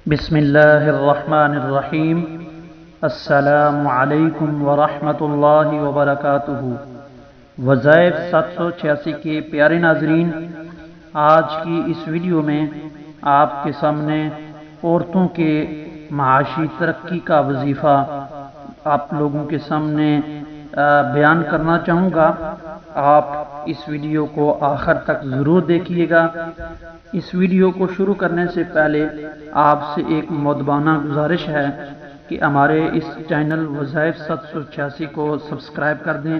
بسم اللہ الرحمن الرحیم۔ السلام علیکم ورحمۃ اللہ وبرکاتہ۔ وظائف 786 کے پیارے ناظرین، آج کی اس ویڈیو میں آپ کے سامنے عورتوں کے معاشی ترقی کا وظیفہ آپ لوگوں کے سامنے بیان کرنا چاہوں گا۔ آپ اس ویڈیو کو آخر تک ضرور دیکھیے گا۔ اس ویڈیو کو شروع کرنے سے پہلے آپ سے ایک مؤدبانہ گزارش ہے کہ ہمارے اس چینل وظائف 786 کو سبسکرائب کر دیں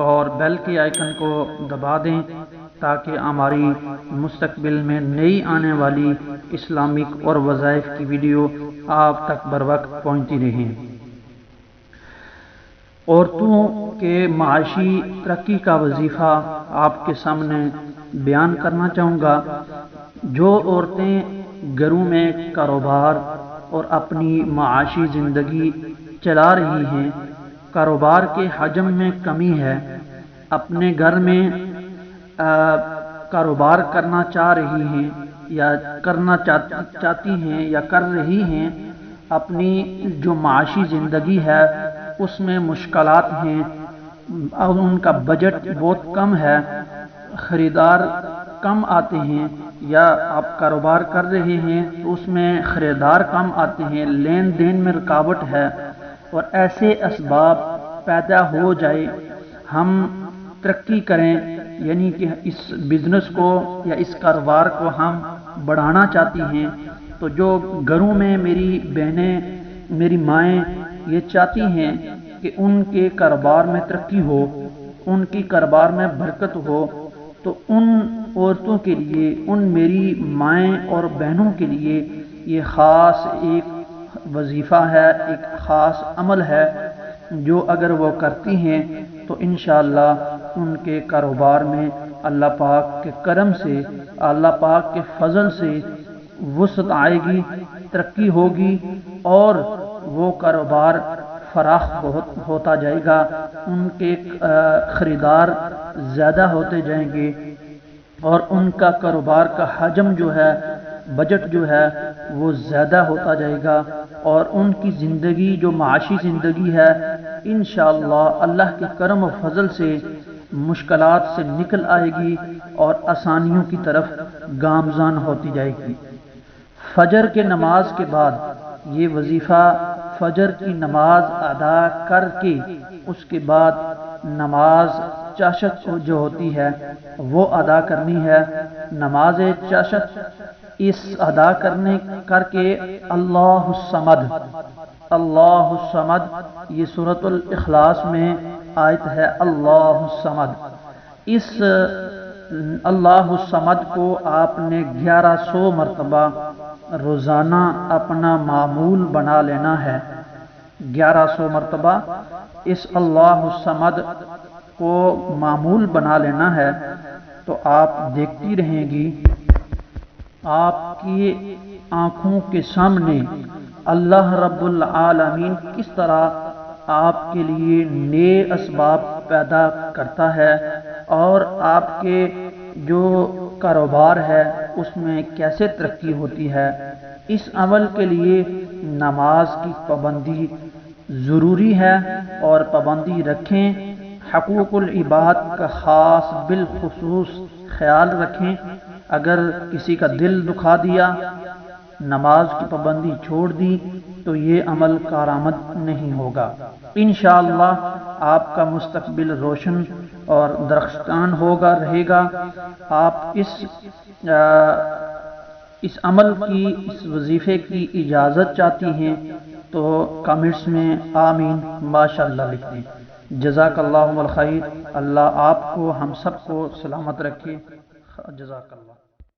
اور بیل کے آئیکن کو دبا دیں تاکہ ہماری مستقبل میں نئی آنے والی اسلامک اور وظائف کی ویڈیو آپ تک بروقت پہنچتی رہیں۔ عورتوں کے معاشی ترقی کا وظیفہ آپ کے سامنے بیان کرنا چاہوں گا۔ جو عورتیں گھروں میں کاروبار اور اپنی معاشی زندگی چلا رہی ہیں، کاروبار کے حجم میں کمی ہے، اپنے گھر میں کاروبار کرنا چاہ رہی ہیں یا کرنا چاہتی ہیں یا کر رہی ہیں، اپنی جو معاشی زندگی ہے اس میں مشکلات ہیں، ان کا بجٹ بہت کم ہے، خریدار کم آتے ہیں، یا آپ کاروبار کر رہے ہیں تو اس میں خریدار کم آتے ہیں، لین دین میں رکاوٹ ہے، اور ایسے اسباب پیدا ہو جائے، ہم ترقی کریں، یعنی کہ اس بزنس کو یا اس کاروبار کو ہم بڑھانا چاہتی ہیں، تو جو گھروں میں میری بہنیں، میری مائیں یہ چاہتی ہیں کہ ان کے کاروبار میں ترقی ہو، ان کی کاروبار میں برکت ہو، تو ان عورتوں کے لیے، ان میری مائیں اور بہنوں کے لیے یہ خاص ایک وظیفہ ہے، ایک خاص عمل ہے جو اگر وہ کرتی ہیں تو انشاءاللہ ان کے کاروبار میں اللہ پاک کے کرم سے، اللہ پاک کے فضل سے وسعت آئے گی، ترقی ہوگی، اور وہ کاروبار فراخ ہوتا جائے گا، ان کے خریدار زیادہ ہوتے جائیں گے، اور ان کا کاروبار کا حجم جو ہے، بجٹ جو ہے وہ زیادہ ہوتا جائے گا، اور ان کی زندگی جو معاشی زندگی ہے انشاءاللہ اللہ کے کرم و فضل سے مشکلات سے نکل آئے گی اور آسانیوں کی طرف گامزن ہوتی جائے گی۔ فجر کے نماز کے بعد یہ وظیفہ، فجر کی نماز ادا کر کے اس کے بعد نماز چاشت جو ہوتی ہے وہ ادا کرنی ہے۔ نماز چاشت اس ادا کر کے اللہ الصمد، اللہ الصمد، یہ سورۃ الاخلاص میں آیت ہے، اللہ الصمد، اس اللہ الصمد کو آپ نے 1100 مرتبہ روزانہ اپنا معمول بنا لینا ہے۔ 1100 مرتبہ اس اللہ الصمد کو معمول بنا لینا ہے، تو آپ دیکھتی رہیں گی آپ کی آنکھوں کے سامنے اللہ رب العالمین کس طرح آپ کے لیے نئے اسباب پیدا کرتا ہے، اور آپ کے جو کاروبار ہے اس میں کیسے ترقی ہوتی ہے۔ اس عمل کے لیے نماز کی پابندی ضروری ہے، اور پابندی رکھیں، حقوق العباد کا خاص بالخصوص خیال رکھیں۔ اگر کسی کا دل دکھا دیا، نماز کی پابندی چھوڑ دی، تو یہ عمل کارآمد نہیں ہوگا۔ انشاءاللہ آپ کا مستقبل روشن اور درخشان رہے گا۔ آپ اس عمل کی، اس وظیفے کی اجازت چاہتی ہیں تو کمنٹس میں آمین ماشاءاللہ لکھ دیں۔ جزاک اللہ الخیر۔ اللہ آپ کو، ہم سب کو سلامت رکھے۔ جزاک اللہ۔